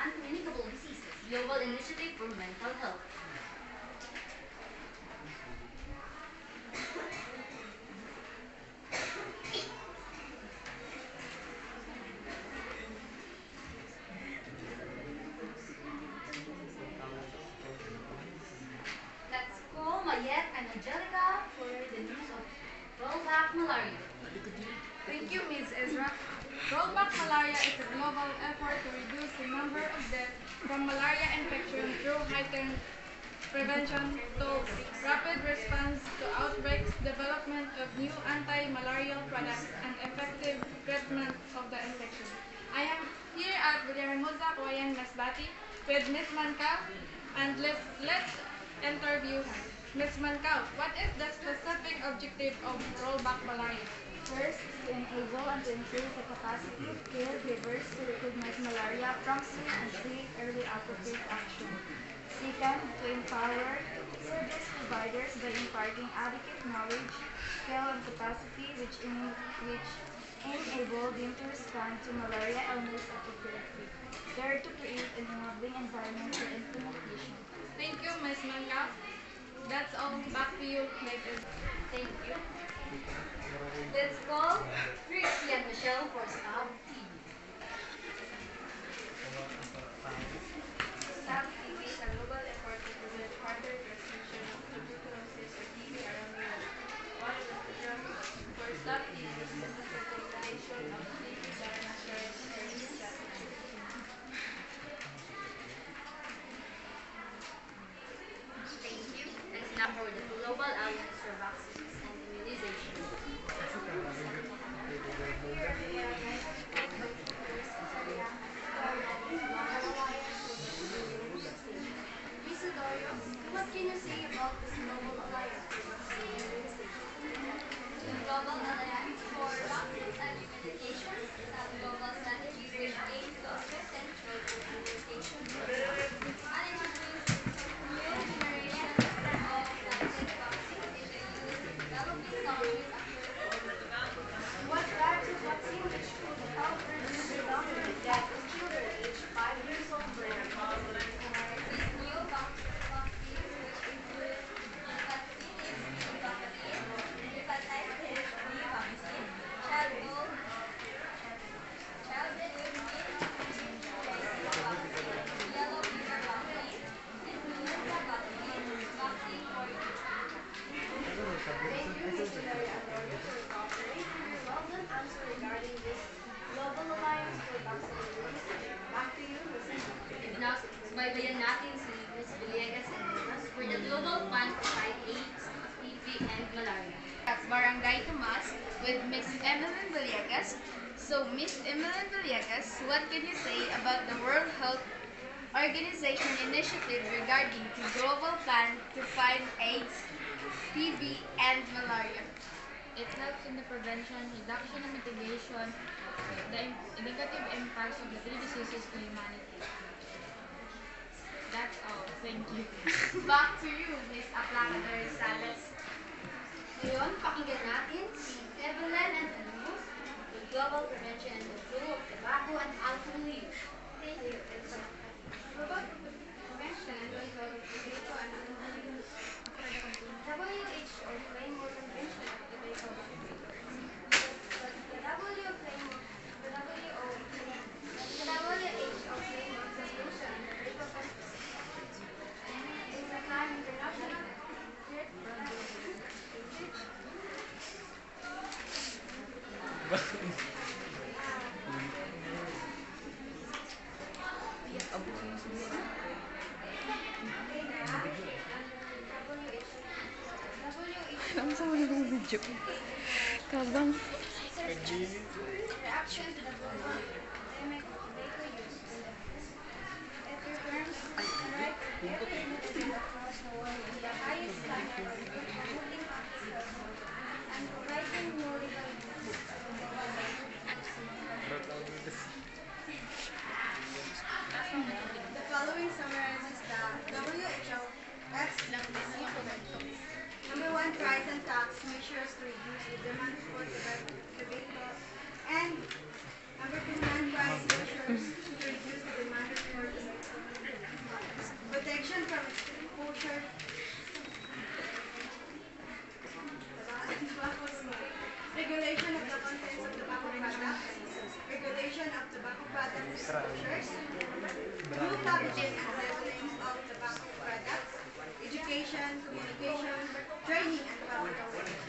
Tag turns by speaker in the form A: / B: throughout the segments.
A: non-communicable diseases, Global Initiative for Mental Health. Let's call Mayet and Angelica for the news of rollback malaria.
B: Thank you, Ms. Ezra. Rollback malaria is a global effort to reduce the number of deaths from malaria infection through heightened prevention, tools, rapid response to outbreaks, development of new anti-malarial products, and effective treatment of the infection. I am here at Villahermosa, Kawayan, Masbati with Ms. Mancao, and let's interview her. Ms. Mancao, what is the specific objective of rollback malaria?
C: First, to enable and to increase the capacity of caregivers to recognize malaria promptly and take early appropriate action. Second, to empower service providers by imparting adequate knowledge, skill, and capacity which enable them to respond to malaria illness appropriately. Third, to create an enabling environment for implementation.
B: Thank you, Ms. Mancao. That's all. Back to you, Ms.
A: Thank you. Let's call Christy and Michelle for Stab TV.
D: Stab TB is a global effort to prevent further transmission of tuberculosis or TB around the world. One of the programs for Stab TB is the circulation of TB dioxide screening strategy.
A: Thank you. It's now for the Global Alliance for Vaccines and Immunization. Isidoro, what can you say about this Global Alliance for Vaccine and Immunization? The Global Alliance for Vaccines and Immunization is a global strategy which aims to assist and control immunization programs and introduce new generations of scientific vaccines into use in developing countries across the world. What types of vaccine which could help reduce the number of deaths in children aged 5 years old for these new vaccines, which include vaccine HPV vaccine, hepatitis B vaccine, childhood immunity vaccine, yellow fever vaccine, influenza vaccine, vaccine for
D: Thank you, Missionary Antonio, for cooperating your well-done answer regarding this Global Alliance for Vaccine Immunization. Back to you, Ms.
A: Subaybayan natin si Ms. Villegas and Lucas for the Global Fund to Fight AIDS, TB, and Malaria.
E: At Barangay Tomas with Miss Emeline Villegas. So, Miss Emeline Villegas, what can you say about the World Health Organization initiative regarding the global plan to fight AIDS, TB, and malaria?
B: It helps in the prevention, reduction, and mitigation the negative impacts of the three diseases to humanity. That's all. Thank you.
E: Back to you, Miss Aplana Rosales.
A: Ngayon, pakinggan natin si Evelyn and Anus with Global Prevention and Control of Tobacco and Alcohol Use.
D: Thank you. Global Prevention and Control of Tobacco and Alcohol Use. WHO Framework Convention of Tobacco Control. The WHO Framework Convention on Tobacco is a international
F: Ang sama na ng video. Tabang.
D: reaction to the global epidemic of tobacco use in the it confirms the right of every individual across the world to the highest standard of promoting public health and providing more legal means of global The following summarizes the WHO Number one, tries and tax measures to reduce the demand for tobacco. And number two, non-price measures to reduce the demand for
A: consumers.
D: Through publishing and labeling of tobacco products, education, communication, training, and public awareness.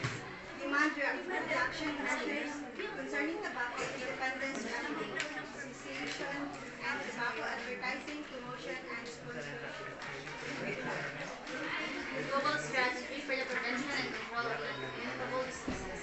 D: Demand reduction measures concerning tobacco independence revenue, cessation, and tobacco advertising, promotion, and sponsorship.
A: Global strategy for the prevention and control of non-communicable diseases.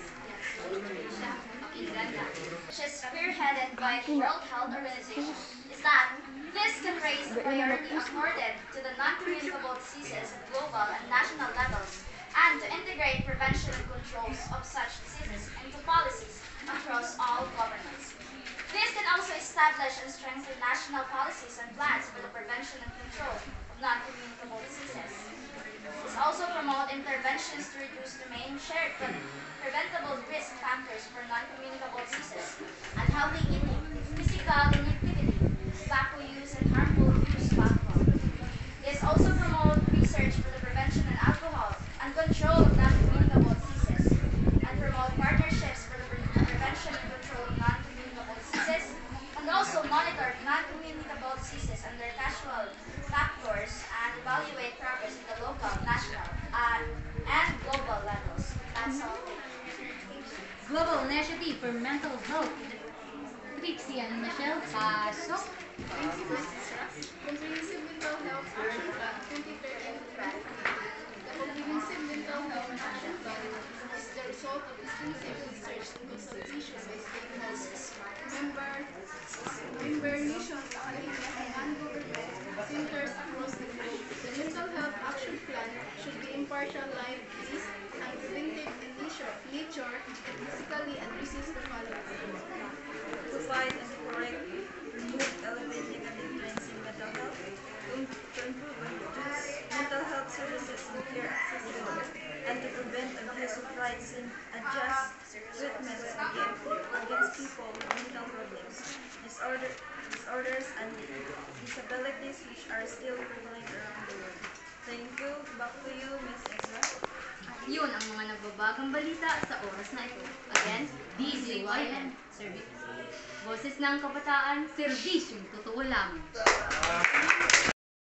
A: Agenda, which is spearheaded by the World Health Organization, is that this can raise the priority accorded to the non-communicable diseases at global and national levels, and to integrate prevention and controls of such diseases into policies across all governments. This can also establish and strengthen national policies and plans for the prevention and control of non-communicable diseases. This also promote interventions to reduce the main shared preventable risk factors for non-communicable diseases: unhealthy eating, physical inactivity, tobacco use, and harmful use of alcohol. This also promote research for the prevention of alcohol and control of non-communicable diseases, and promote partnerships for the prevention and control of non-communicable diseases, and also monitor non-communicable diseases and their causal factors and evaluate progress at the local, national, and global levels. That's all.
G: Global Initiative for Mental Health. Trixie and Michelle, pasok.
B: Thank you, Ms. Ezra. Comprehensive Mental Health Action Plan 2013-2015. The Comprehensive Mental Health Action Plan is the result of extensive research and consultation by stakeholders, member nations, academia, and non-government centers across the globe. The Mental Health Action Plan should be impartial, life-based, and preventive in nature, physically addresses the following.
H: To fight and correct, remove, elevate negative trends in mental health, to improve and reduce mental health services and care accessibility, and to prevent abuse of rights and adjust treatments against people with mental problems, disorders, and disabilities which are still prevalent around the world. Thank you. Back to you, Ms. Ezra.
G: Yun ang mga nagbabagang balita sa oras na ito. Again, DZYN. Boses ng kabataan, serbisyong totoo lamang.